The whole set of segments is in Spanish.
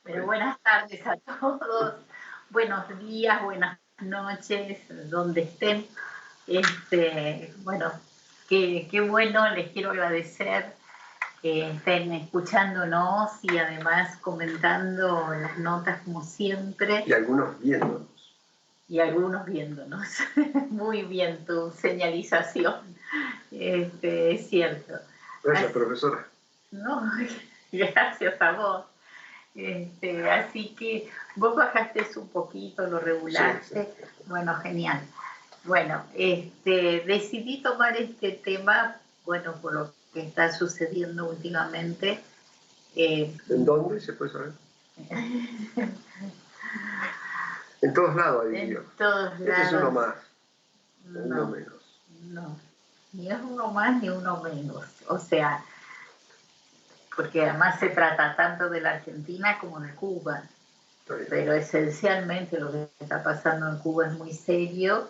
Pero buenas tardes a todos, buenos días, buenas noches, donde estén. Bueno, qué bueno, les quiero agradecer que estén escuchándonos y además comentando las notas como siempre. Y algunos viéndonos. Y algunos viéndonos. Muy bien tu señalización. Es cierto. Gracias, profesora. No, gracias a vos. Así que vos bajaste un poquito, lo regulaste. Sí. Bueno, genial. Bueno, decidí tomar este tema, bueno, por lo que está sucediendo últimamente. ¿En dónde se puede saber? En todos lados hay En lío. todos lados. Este es uno más, no, uno menos. No, ni es uno más ni uno menos. O sea, porque además se trata tanto de la Argentina como de Cuba. Pero esencialmente lo que está pasando en Cuba es muy serio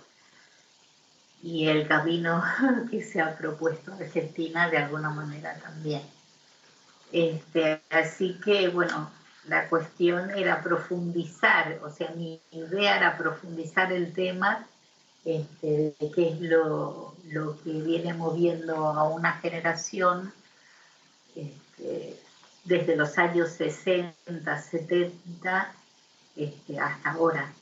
y el camino que se ha propuesto Argentina de alguna manera también. Así que, bueno, la cuestión era profundizar, o sea, mi idea era profundizar el tema de qué es lo que viene moviendo a una generación desde los años 60, 70 hasta ahora.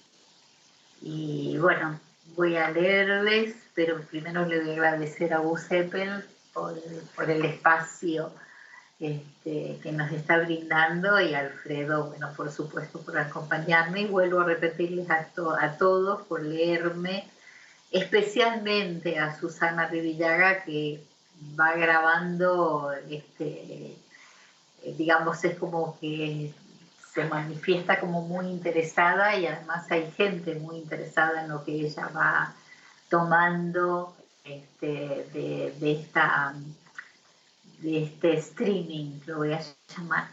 Y bueno, voy a leerles, pero primero le voy a agradecer a Gus Eppel por el espacio que nos está brindando y a Alfredo, bueno, por supuesto, por acompañarme. Y vuelvo a repetirles a todos por leerme, especialmente a Susana Rivillaga, que va grabando, digamos, es como que se manifiesta como muy interesada y además hay gente muy interesada en lo que ella va tomando de este streaming, lo voy a llamar,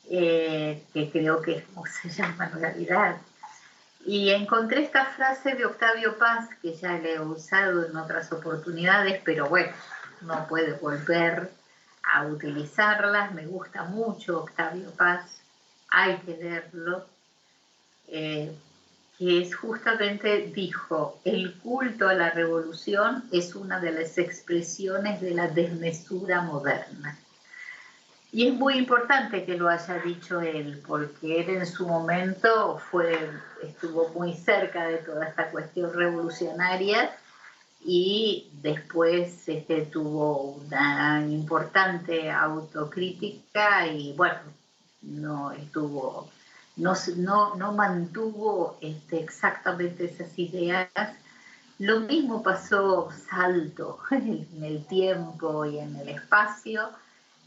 que creo que es como se llama en realidad. Y encontré esta frase de Octavio Paz, que ya le he usado en otras oportunidades, pero bueno, no puede volver a utilizarlas. Me gusta mucho Octavio Paz, hay que leerlo, que es justamente, dijo, el culto a la revolución es una de las expresiones de la desmesura moderna. Y es muy importante que lo haya dicho él, porque él en su momento estuvo muy cerca de toda esta cuestión revolucionaria y después tuvo una importante autocrítica y bueno, no mantuvo exactamente esas ideas. Lo mismo pasó Salto en el tiempo y en el espacio.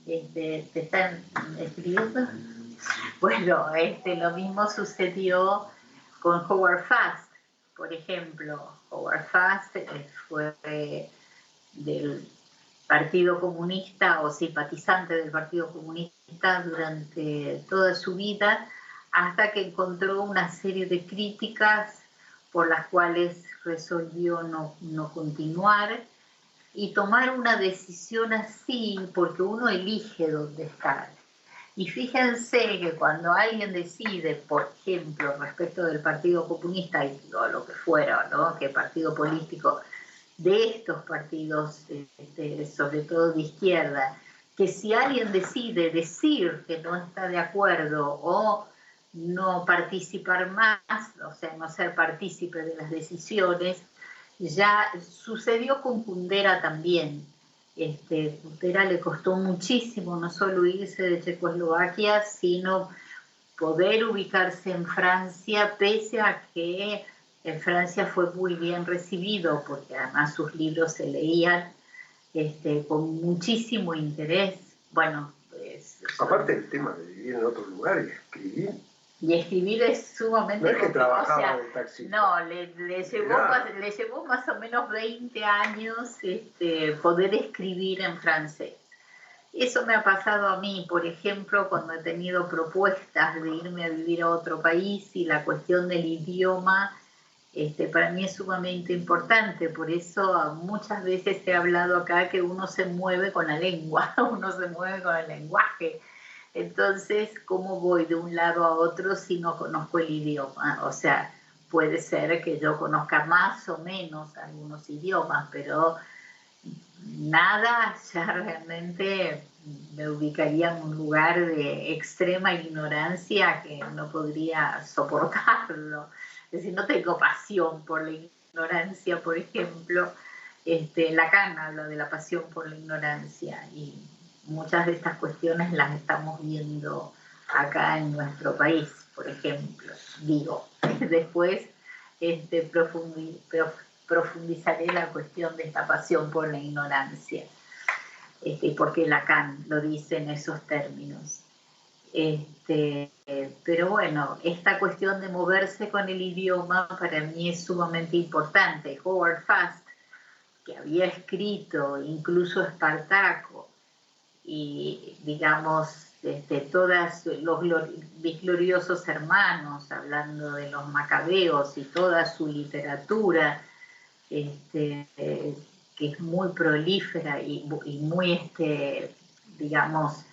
¿Te están escribiendo? Bueno, lo mismo sucedió con Howard Fast, por ejemplo. Howard Fast fue del Partido Comunista o simpatizante del Partido Comunista durante toda su vida, hasta que encontró una serie de críticas por las cuales resolvió no continuar y tomar una decisión así, porque uno elige dónde estar. Y fíjense que cuando alguien decide, por ejemplo, respecto del Partido Comunista o lo que fuera, ¿no? Que partido político de estos partidos, sobre todo de izquierda, que si alguien decide decir que no está de acuerdo o no participar más, o sea, no ser partícipe de las decisiones, ya sucedió con Kundera también. Kundera le costó muchísimo no solo irse de Checoslovaquia, sino poder ubicarse en Francia, pese a que en Francia fue muy bien recibido, porque además sus libros se leían con muchísimo interés. Bueno, pues... Aparte el tema de vivir en otro lugar y escribir. Y escribir es sumamente... No es que trabajaba de taxista. No, le llevó más o menos 20 años poder escribir en francés. Eso me ha pasado a mí, por ejemplo, cuando he tenido propuestas de irme a vivir a otro país y la cuestión del idioma para mí es sumamente importante. Por eso muchas veces he hablado acá que uno se mueve con la lengua, uno se mueve con el lenguaje. Entonces, ¿cómo voy de un lado a otro si no conozco el idioma? O sea, puede ser que yo conozca más o menos algunos idiomas, pero nada ya realmente me ubicaría en un lugar de extrema ignorancia que no podría soportarlo. Es decir, no tengo pasión por la ignorancia, por ejemplo. Lacan habla de la pasión por la ignorancia y muchas de estas cuestiones las estamos viendo acá en nuestro país, por ejemplo. Digo, después profundizaré la cuestión de esta pasión por la ignorancia, porque Lacan lo dice en esos términos. Pero bueno, esta cuestión de moverse con el idioma para mí es sumamente importante. Howard Fast, que había escrito incluso Espartaco y digamos todos los gloriosos hermanos, hablando de los macabeos y toda su literatura, que es muy prolífera y muy, digamos,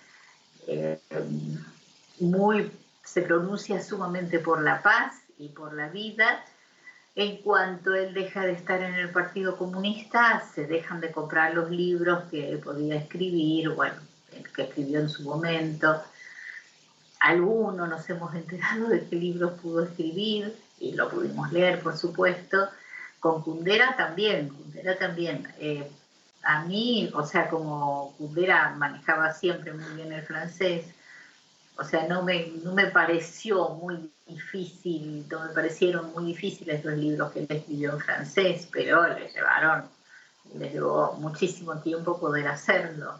eh, se pronuncia sumamente por la paz y por la vida. En cuanto él deja de estar en el Partido Comunista, se dejan de comprar los libros que él podía escribir, bueno, que escribió en su momento. Algunos nos hemos enterado de qué libros pudo escribir y lo pudimos leer, por supuesto. Con Kundera también. A mí, o sea, como Kundera manejaba siempre muy bien el francés, o sea, no me pareció muy difícil, no me parecieron muy difíciles los libros que él escribió en francés, pero le llevó muchísimo tiempo poder hacerlo.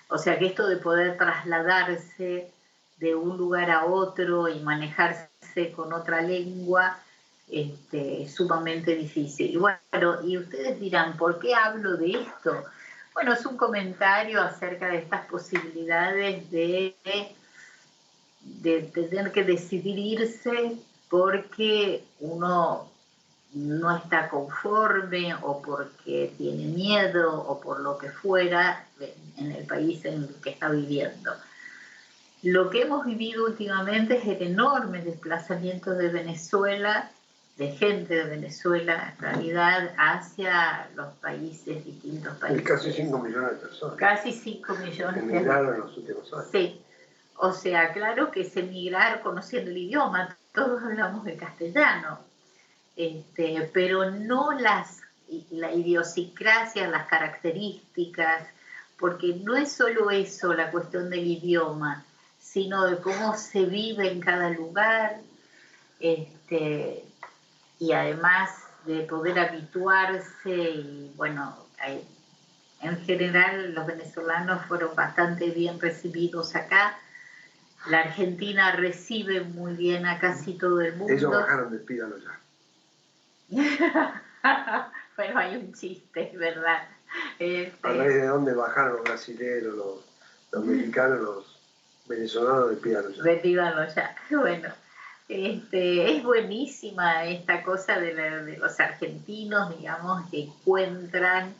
O sea que esto de poder trasladarse de un lugar a otro y manejarse con otra lengua es sumamente difícil. Y bueno, y ustedes dirán, ¿por qué hablo de esto? Bueno, es un comentario acerca de estas posibilidades de tener que decidir irse porque uno no está conforme o porque tiene miedo o por lo que fuera en el país en el que está viviendo. Lo que hemos vivido últimamente es el enorme desplazamiento de Venezuela, de gente de Venezuela en realidad, hacia los países, distintos países. Casi 5 millones de personas. Casi 5 millones. Emigraron en los últimos años. Sí. O sea, claro que es emigrar conociendo el idioma, todos hablamos el castellano, pero no la idiosincrasia, las características, porque no es solo eso la cuestión del idioma, sino de cómo se vive en cada lugar, y además de poder habituarse, y bueno, en general los venezolanos fueron bastante bien recibidos acá. La Argentina recibe muy bien a casi todo el mundo. Ellos bajaron del Pídalo ya. Bueno, hay un chiste, ¿verdad? ¿A raíz de dónde bajaron los brasileños, los mexicanos, los venezolanos del Pídalo ya? Del Pídalo ya. Bueno, es buenísima esta cosa de los argentinos, digamos, que encuentran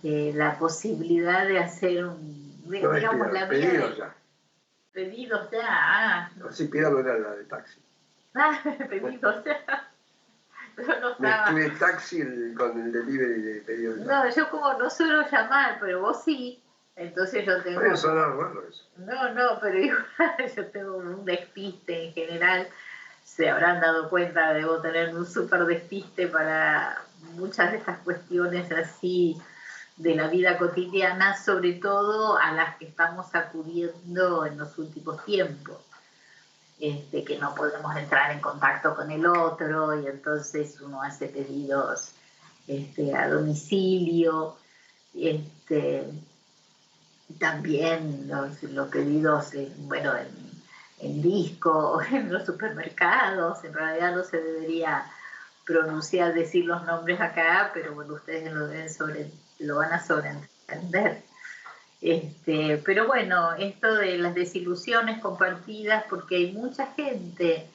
la posibilidad de hacer digamos, la vida. Pedidos ya. Pedidos ya, Así Pídalo era la de taxi. Pedidos ya. Yo no mezclé taxi con el delivery de pedidos ya. No, yo como no suelo llamar, pero vos sí. Entonces yo tengo... Puede sonar raro eso. No, pero igual yo tengo un despiste en general. Se habrán dado cuenta, debo tener un súper despiste para muchas de estas cuestiones así de la vida cotidiana, sobre todo a las que estamos acudiendo en los últimos tiempos, que no podemos entrar en contacto con el otro y entonces uno hace pedidos a domicilio, también los pedidos en disco, en los supermercados. En realidad no se debería decir los nombres acá, pero bueno, ustedes lo van a sobreentender. Pero bueno, esto de las desilusiones compartidas, porque hay mucha gente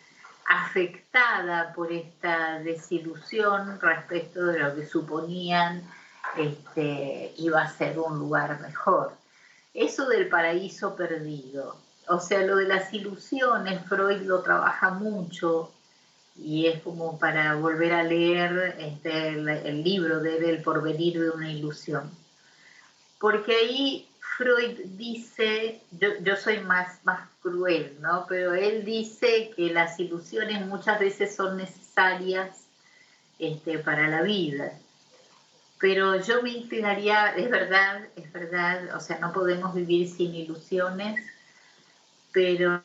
afectada por esta desilusión respecto de lo que suponían iba a ser un lugar mejor. Eso del paraíso perdido, o sea, lo de las ilusiones, Freud lo trabaja mucho y es como para volver a leer el libro de él, El porvenir de una ilusión. Porque ahí Freud dice, yo soy más cruel, ¿no? Pero él dice que las ilusiones muchas veces son necesarias para la vida. Pero yo me inclinaría, es verdad, o sea, no podemos vivir sin ilusiones, pero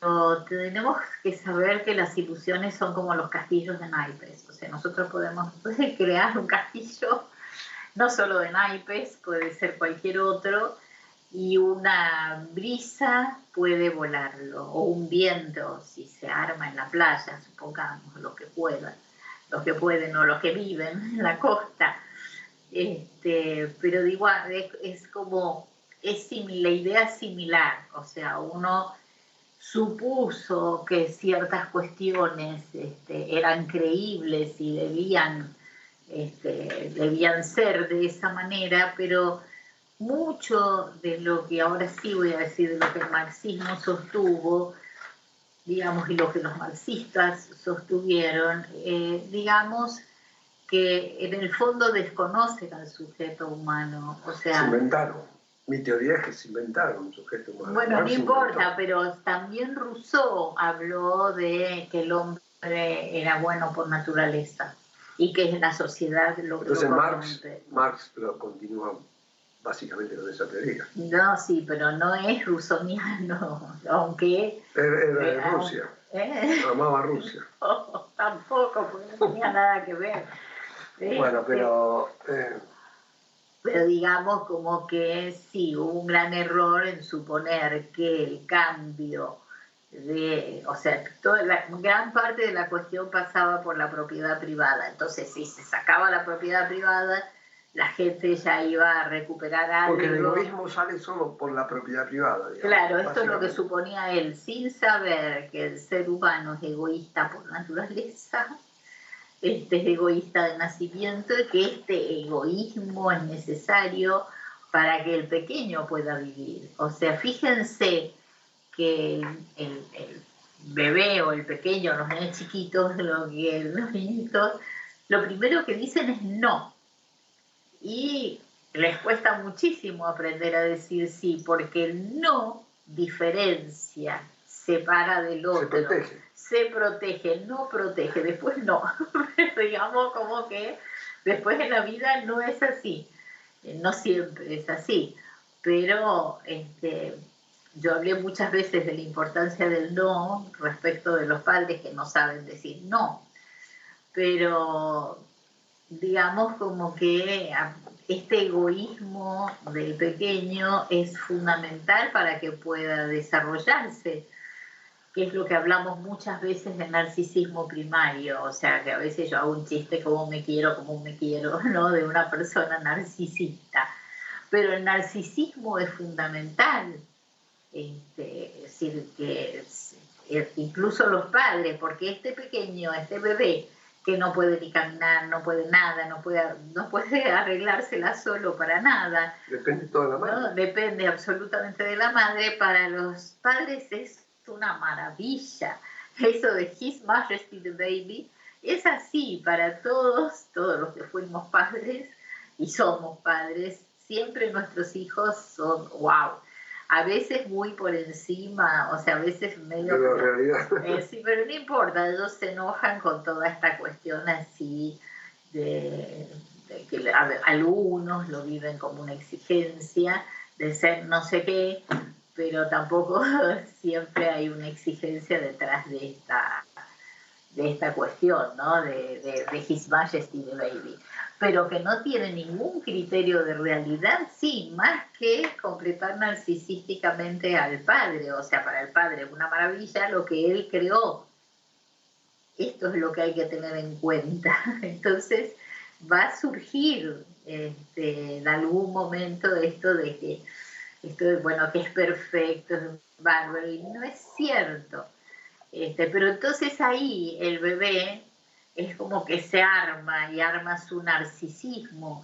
tenemos que saber que las ilusiones son como los castillos de naipes. O sea, nosotros podemos crear un castillo, no solo de naipes, puede ser cualquier otro, y una brisa puede volarlo, o un viento, si se arma en la playa, supongamos, los que puedan, o los que viven en la costa. Pero digo, es como, la idea es similar, o sea, uno supuso que ciertas cuestiones eran creíbles y debían ser de esa manera, pero mucho de lo que ahora sí voy a decir, de lo que el marxismo sostuvo, digamos, y lo que los marxistas sostuvieron, digamos, que en el fondo desconocen al sujeto humano. O sea, se inventaron. Mi teoría es que se inventaron un sujeto humano. Bueno, no importa, pero también Rousseau habló de que el hombre era bueno por naturaleza y que es la sociedad lo que entonces lo Marx lo continúa básicamente con esa teoría. No, sí, pero no es rusoniano, aunque... Era de Rusia, amaba Rusia. No, tampoco, porque no tenía nada que ver. Bueno, pero... Pero digamos como que sí, hubo un gran error en suponer que el cambio o sea, gran parte de la cuestión pasaba por la propiedad privada. Entonces, si se sacaba la propiedad privada, la gente ya iba a recuperar algo. Porque el egoísmo sale solo por la propiedad privada. Digamos, claro, esto es lo que suponía él, sin saber que el ser humano es egoísta por naturaleza. Es egoísta de nacimiento y que este egoísmo es necesario para que el pequeño pueda vivir. O sea, fíjense que el bebé o el pequeño, los nenes chiquitos, los niñitos, lo primero que dicen es no. Y les cuesta muchísimo aprender a decir sí, porque el no diferencia, separa del otro. Se protege, no protege, después no. Digamos como que después en la vida no es así. No siempre es así. Pero yo hablé muchas veces de la importancia del no respecto de los padres que no saben decir no. Pero digamos como que este egoísmo del pequeño es fundamental para que pueda desarrollarse, que es lo que hablamos muchas veces de narcisismo primario. O sea, que a veces yo hago un chiste como me quiero, ¿no? De una persona narcisista. Pero el narcisismo es fundamental. Es decir, que incluso los padres, porque este pequeño, este bebé, que no puede ni caminar, no puede nada, no puede arreglársela solo para nada. Depende todo de la madre. ¿No? Depende absolutamente de la madre. Para los padres es una maravilla. Eso de His Majesty the Baby es así para todos los que fuimos padres y somos padres. Siempre nuestros hijos son wow. A veces muy por encima, o sea, a veces medio... De la realidad. Sí, pero no importa, ellos se enojan con toda esta cuestión así de que algunos lo viven como una exigencia de ser no sé qué, pero tampoco siempre hay una exigencia detrás de esta cuestión, ¿no? De His Majesty the Baby, pero que no tiene ningún criterio de realidad, sí, más que completar narcisísticamente al padre. O sea, para el padre es una maravilla lo que él creó. Esto es lo que hay que tener en cuenta. Entonces va a surgir en algún momento esto de que que es perfecto, es bárbaro, y no es cierto. Pero entonces ahí el bebé es como que se arma y arma su narcisismo.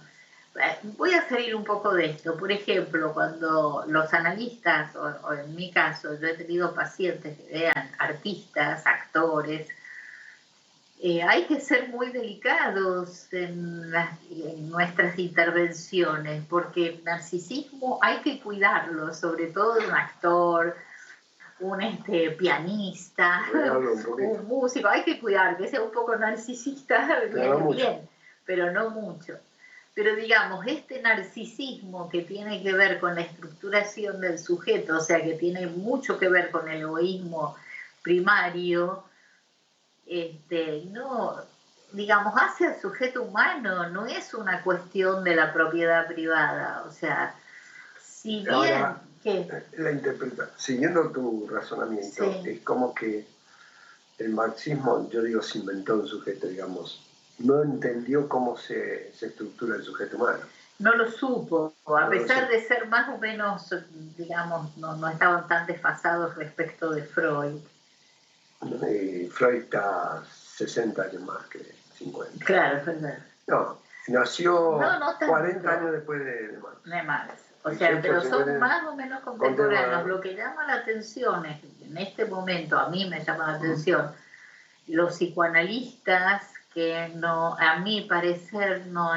voy a salir un poco de esto. Por ejemplo, cuando los analistas, o en mi caso, yo he tenido pacientes que vean artistas, actores, hay que ser muy delicados en nuestras intervenciones, porque el narcisismo hay que cuidarlo, sobre todo de un actor, un pianista, un músico, hay que cuidar, que sea un poco narcisista, bien, pero no mucho. Pero digamos, este narcisismo que tiene que ver con la estructuración del sujeto, o sea, que tiene mucho que ver con el egoísmo primario, no, digamos, hace al sujeto humano, no es una cuestión de la propiedad privada, o sea, si bien... Ahora, la interpretación, siguiendo tu razonamiento, sí, es como que el marxismo, yo digo, se inventó un sujeto, digamos, no entendió cómo se estructura el sujeto humano. No lo supo, a pesar de ser más o menos, digamos, no estaban tan desfasados respecto de Freud. Freud está 60 años más que 50. Claro, es verdad. No, nació 40 años después de Marx. De Marx. O sea, pero son más o menos contemporáneos. Lo que llama la atención es, en este momento, a mí me llama la atención, los psicoanalistas que no, a mi parecer no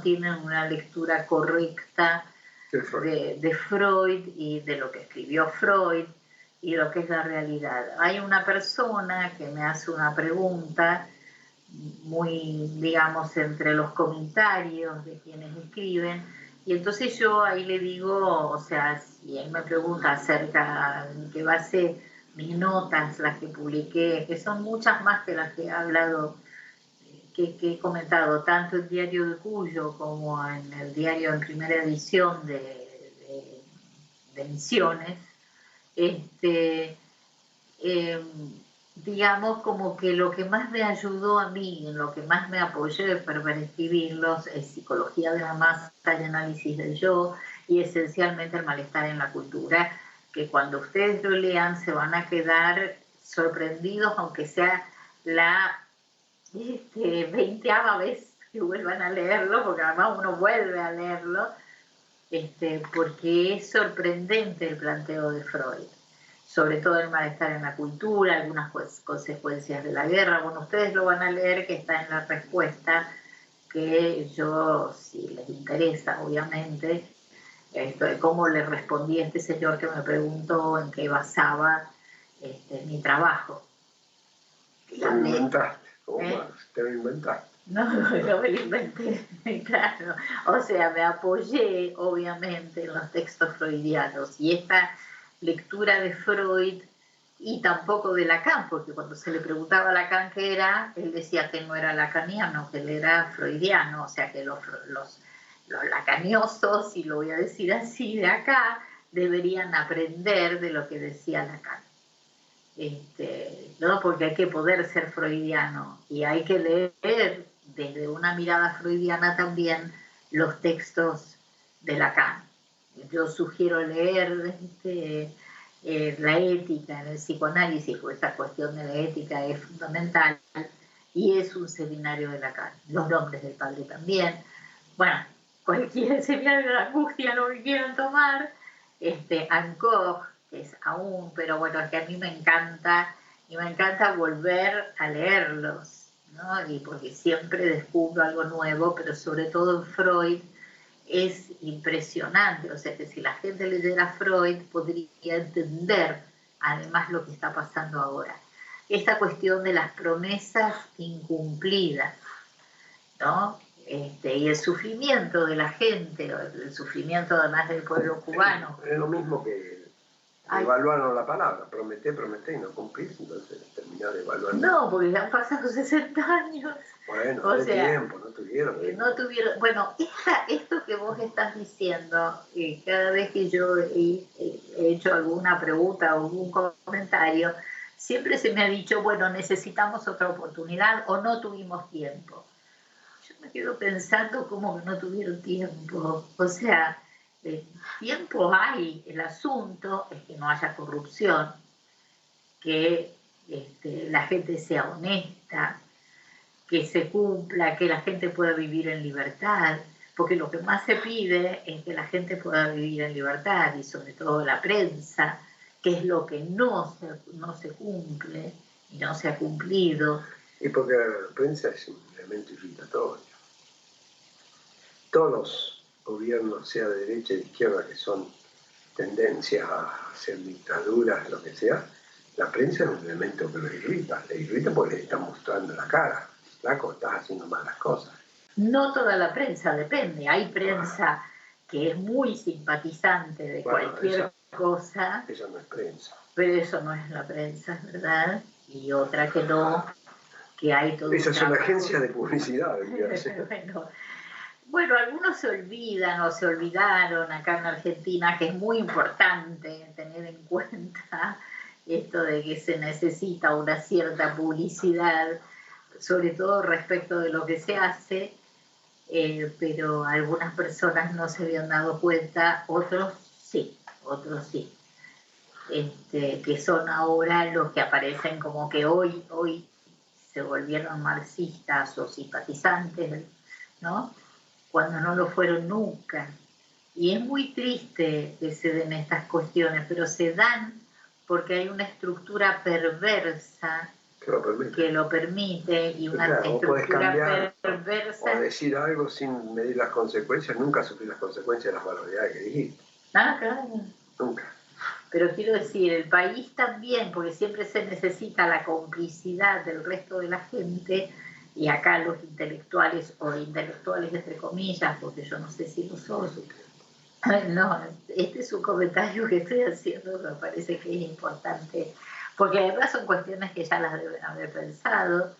tienen una lectura correcta de Freud y de lo que escribió Freud y lo que es la realidad. Hay una persona que me hace una pregunta muy, digamos, entre los comentarios de quienes escriben, y entonces yo ahí le digo, o sea, si él me pregunta acerca de qué base mis notas, las que publiqué, que son muchas más que las que he hablado, que he comentado, tanto en Diario de Cuyo como en el diario en primera edición de Misiones, digamos, como que lo que más me ayudó a mí, en lo que más me apoyé para escribirlos, es psicología de la masa y análisis del yo, y esencialmente el malestar en la cultura, que cuando ustedes lo lean se van a quedar sorprendidos, aunque sea la 20ª vez que vuelvan a leerlo, porque además uno vuelve a leerlo, porque es sorprendente el planteo de Freud, sobre todo el malestar en la cultura, algunas consecuencias de la guerra. Bueno, ustedes lo van a leer, que está en la respuesta, que yo, si les interesa, obviamente, cómo le respondí a este señor que me preguntó en qué basaba mi trabajo. Te lo inventaste, te lo inventaste. No me lo inventé, claro. O sea, me apoyé, obviamente, en los textos freudianos, y esta lectura de Freud, y tampoco de Lacan, porque cuando se le preguntaba a Lacan qué era, él decía que no era lacaniano, que él era freudiano, o sea que los lacaniosos, y lo voy a decir así de acá, deberían aprender de lo que decía Lacan. ¿No? Porque hay que poder ser freudiano y hay que leer desde una mirada freudiana también los textos de Lacan. Yo sugiero leer la ética en el psicoanálisis, porque esta cuestión de la ética es fundamental, y es un seminario de Lacan. Los nombres del padre también. Bueno, cualquier seminario de la angustia, lo que quieran tomar. Ankoch, que es aún, pero bueno, es que a mí me encanta, y me encanta volver a leerlos, ¿no? Y porque siempre descubro algo nuevo, pero sobre todo en Freud es impresionante, o sea que si la gente leyera Freud podría entender además lo que está pasando ahora. Esta cuestión de las promesas incumplidas, ¿no? Y el sufrimiento de la gente, el sufrimiento además del pueblo cubano. Es lo mismo que evaluaron la palabra, prometé y no cumplís, entonces terminó de evaluar. No, porque ya han pasado 60 años. Bueno, o sea, tiempo, no tuvieron. No tuvieron. Bueno, esto que vos estás diciendo, cada vez que yo he hecho alguna pregunta o algún comentario, siempre se me ha dicho, bueno, necesitamos otra oportunidad o no tuvimos tiempo. Yo me quedo pensando cómo que no tuvieron tiempo. O sea, tiempo hay. El asunto es que no haya corrupción, que la gente sea honesta, que se cumpla, que la gente pueda vivir en libertad. porque lo que más se pide es que la gente pueda vivir en libertad y sobre todo la prensa, que es lo que no se cumple y no se ha cumplido. Y porque la prensa es un elemento irritatorio. Todos los gobiernos, sea de derecha y de izquierda, que son tendencias a hacer dictaduras, lo que sea, la prensa es un elemento que le irrita porque le está mostrando la cara. Flaco, estás haciendo malas cosas. No toda la prensa, depende. Hay prensa que es muy simpatizante de cualquier cosa. Eso no es prensa. Pero eso no es la prensa, ¿verdad? Y otra que no, que hay todo. Esas son agencias de publicidad. Bueno, algunos se olvidan o se olvidaron acá en Argentina, que es muy importante tener en cuenta esto de que se necesita una cierta publicidad, sobre todo respecto de lo que se hace, pero algunas personas no se habían dado cuenta, otros sí. Que son ahora los que aparecen como que hoy se volvieron marxistas o simpatizantes, ¿no? Cuando no lo fueron nunca. Y es muy triste que se den estas cuestiones, pero se dan porque hay una estructura perversa que lo permite y una estructura perversa. O decir algo sin medir las consecuencias, nunca sufrir las consecuencias de las barbaridades que dijiste. Claro. Nunca. Pero quiero decir, el país también, porque siempre se necesita la complicidad del resto de la gente, y acá los intelectuales, o intelectuales entre comillas, porque yo no sé si lo son. No, este es un comentario que estoy haciendo, me parece que es importante, porque además son cuestiones que ya las deben haber pensado,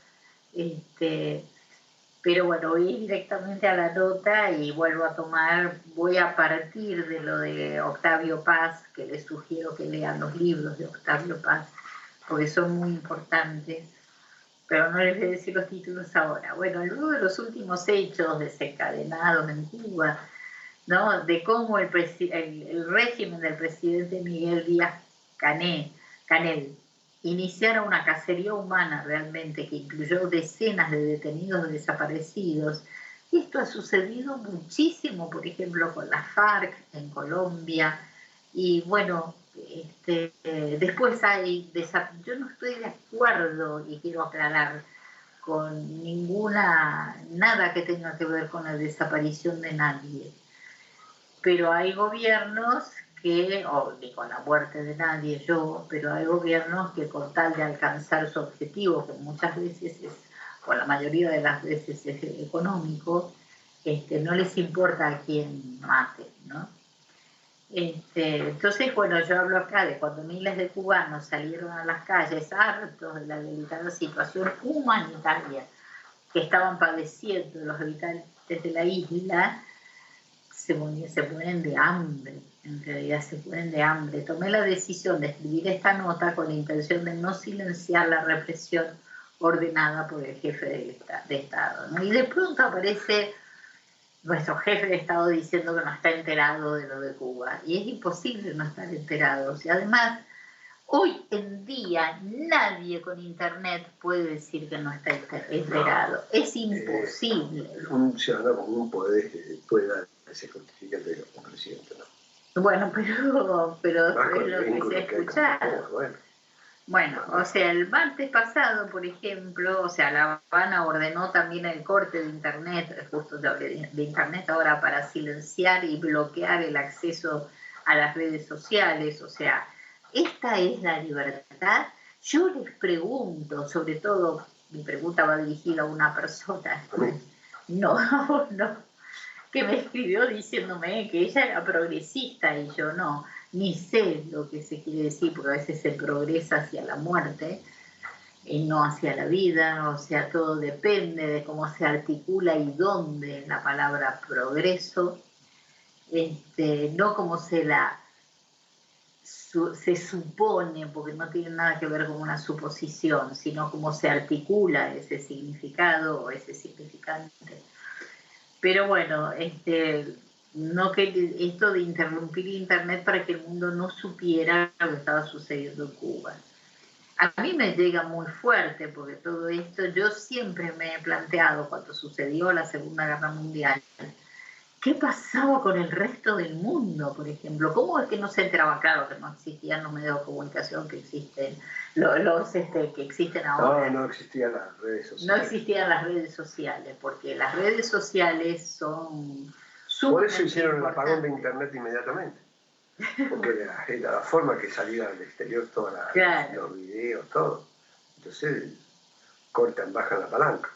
pero bueno, voy directamente a la nota y voy a partir de lo de Octavio Paz, que les sugiero que lean los libros de Octavio Paz, porque son muy importantes, pero no les voy a decir los títulos ahora. Bueno, luego de los últimos hechos desencadenados en Cuba, ¿no? De cómo el régimen del presidente Miguel Díaz-Canel iniciara una cacería humana realmente que incluyó decenas de detenidos desaparecidos. Y esto ha sucedido muchísimo, por ejemplo, con las FARC en Colombia. Y bueno, después yo no estoy de acuerdo, y quiero aclarar, con nada que tenga que ver con la desaparición de nadie. Pero hay gobiernos ni con la muerte de nadie pero hay gobiernos que con tal de alcanzar su objetivo, que muchas veces o la mayoría de las veces es económico, no les importa a quién mate, ¿no? Entonces, bueno, yo hablo acá de cuando miles de cubanos salieron a las calles hartos de la delicada situación humanitaria que estaban padeciendo los habitantes de la isla, se mueren de hambre, en realidad se mueren de hambre. Tomé la decisión de escribir esta nota con la intención de no silenciar la represión ordenada por el jefe de Estado, ¿no? Y de pronto aparece nuestro jefe de Estado diciendo que no está enterado de lo de Cuba, y es imposible no estar enterado. O sea, además, hoy en día nadie con internet puede decir que no está enterado, es imposible. Un ciudadano común puede dar ese justificante de un presidente, ¿no? Bueno, pero es lo que se ha escuchado. Bueno, o sea, el martes pasado, por ejemplo, o sea, La Habana ordenó también el corte de internet, justo de internet ahora, para silenciar y bloquear el acceso a las redes sociales. O sea, esta es la libertad. Yo les pregunto, sobre todo, mi pregunta va dirigida a una persona, no, que me escribió diciéndome que ella era progresista y yo no, ni sé lo que se quiere decir, porque a veces se progresa hacia la muerte y no hacia la vida. O sea, todo depende de cómo se articula y dónde la palabra progreso, no como se supone, porque no tiene nada que ver con una suposición, sino cómo se articula ese significado o ese significante. Pero bueno, no que esto de interrumpir internet para que el mundo no supiera lo que estaba sucediendo en Cuba. A mí me llega muy fuerte, porque todo esto, yo siempre me he planteado, cuando sucedió la Segunda Guerra Mundial, ¿qué pasaba con el resto del mundo, por ejemplo? ¿Cómo es que no se enteraba? Claro que no existían los medios de comunicación que existen, que existen ahora. No, no existían las redes No sociales. existían las redes sociales, porque las redes sociales son Por eso sumamente hicieron el apagón de importantes. internet inmediatamente. Porque era la forma que salía al exterior todos Claro. los videos, todo. Entonces cortan, bajan la palanca.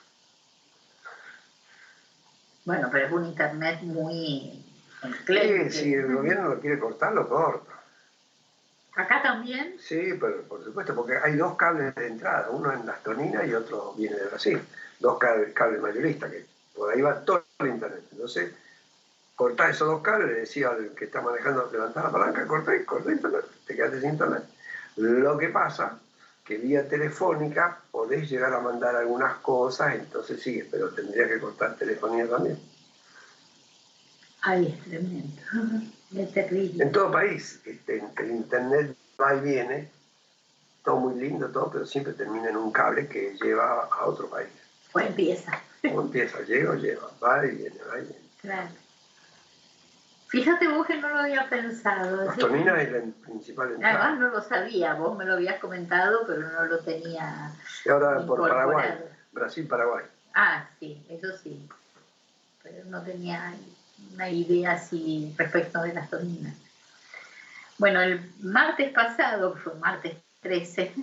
Bueno, pero es un internet muy Sí, enclenque. si el gobierno lo quiere cortar, lo corta. ¿Acá también? Sí, pero por supuesto, porque hay dos cables de entrada, uno en Las Toninas y otro viene de Brasil. Dos cables mayoristas, que por ahí va todo el internet. Entonces, cortá esos dos cables, le decía al que está manejando, levantar la palanca, corta internet, te quedaste sin internet. Lo que pasa que vía telefónica podés llegar a mandar algunas cosas, entonces sí, pero tendría que cortar telefonía también. Ay, es tremendo. Es terrible. En todo país, el internet va y viene, todo muy lindo, todo, pero siempre termina en un cable que lleva a otro país. O empieza. O empieza, lleva, va y viene, va y viene. Claro. Fíjate vos que no lo había pensado. Las Toninas es la principal entrada. Además no lo sabía, vos me lo habías comentado, pero no lo tenía. Y ahora por Paraguay, incorporado. Brasil-Paraguay. Ah, sí, eso sí. Pero no tenía una idea así respecto de las Toninas. Bueno, el martes pasado, que fue martes 13,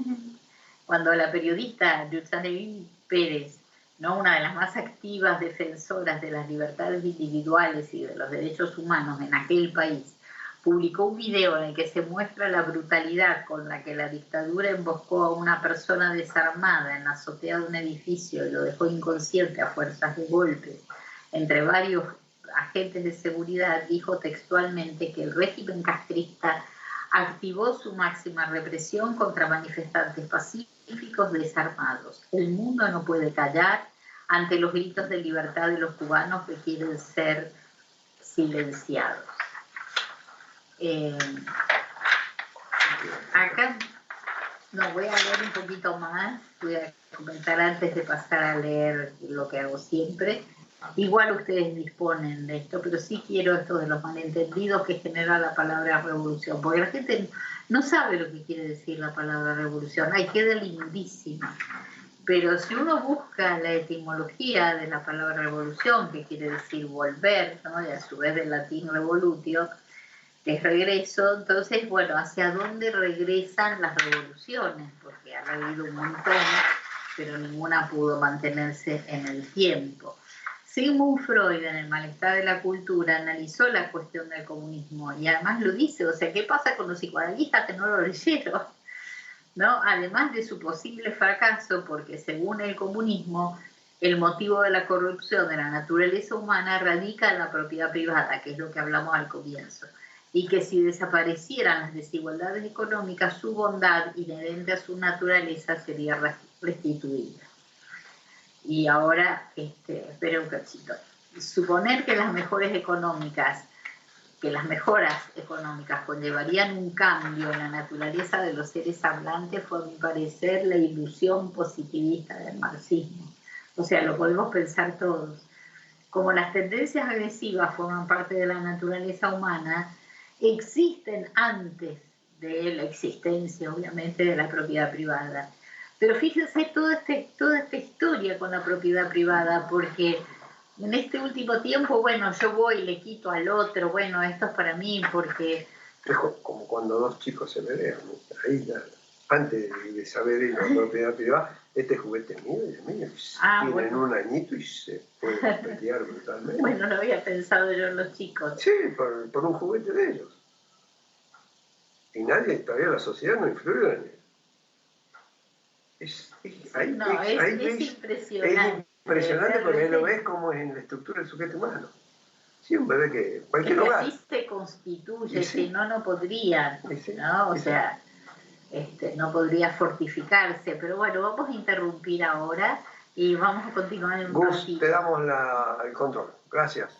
cuando la periodista Yutzanevin Pérez, ¿no?, una de las más activas defensoras de las libertades individuales y de los derechos humanos en aquel país, publicó un video en el que se muestra la brutalidad con la que la dictadura emboscó a una persona desarmada en la azotea de un edificio y lo dejó inconsciente a fuerzas de golpes. Entre varios agentes de seguridad, dijo textualmente que el régimen castrista activó su máxima represión contra manifestantes pacíficos desarmados. El mundo no puede callar ante los gritos de libertad de los cubanos que quieren ser silenciados. Acá no voy a leer un poquito más, voy a comentar antes de pasar a leer lo que hago siempre. Igual ustedes disponen de esto, pero sí quiero esto de los malentendidos que genera la palabra revolución, porque la gente no sabe lo que quiere decir la palabra revolución. Ay, queda lindísima. Pero si uno busca la etimología de la palabra revolución, que quiere decir volver, ¿no?, y a su vez del latín revolutio, que es regreso, entonces, bueno, ¿hacia dónde regresan las revoluciones? Porque ha habido un montón, pero ninguna pudo mantenerse en el tiempo. Sigmund Freud, en El malestar de la cultura, analizó la cuestión del comunismo y además lo dice, o sea, ¿qué pasa con los psicoanalistas que no lo leyeron? ¿No? Además de su posible fracaso, porque según el comunismo, el motivo de la corrupción de la naturaleza humana radica en la propiedad privada, que es lo que hablamos al comienzo, y que si desaparecieran las desigualdades económicas, su bondad inherente a su naturaleza sería restituida. Y ahora, espera un cachito, suponer que las mejoras económicas conllevarían un cambio en la naturaleza de los seres hablantes fue, a mi parecer, la ilusión positivista del marxismo. O sea, lo podemos pensar todos. Como las tendencias agresivas forman parte de la naturaleza humana, existen antes de la existencia, obviamente, de la propiedad privada. Pero fíjense toda esta historia con la propiedad privada, porque en este último tiempo, bueno, yo voy y le quito al otro, bueno, esto es para mí, porque... Es como cuando dos chicos se pelean, ¿no? Ahí ya, antes de saber la propiedad privada, este juguete es mío y es mío. Tienen bueno, un añito y se pueden pelear brutalmente. Bueno, no había pensado yo en los chicos. Sí, por un juguete de ellos. Y nadie, todavía la sociedad no influye en él. Es impresionante. Es impresionante porque ahí lo ves como es en la estructura del sujeto humano. Sí, un bebé que cualquier lugar. Así se constituye, sí. Si no podría, sí. ¿no? O sea, no podría fortificarse. Pero bueno, vamos a interrumpir ahora y vamos a continuar en un Gus, ratito. te damos el control. Gracias.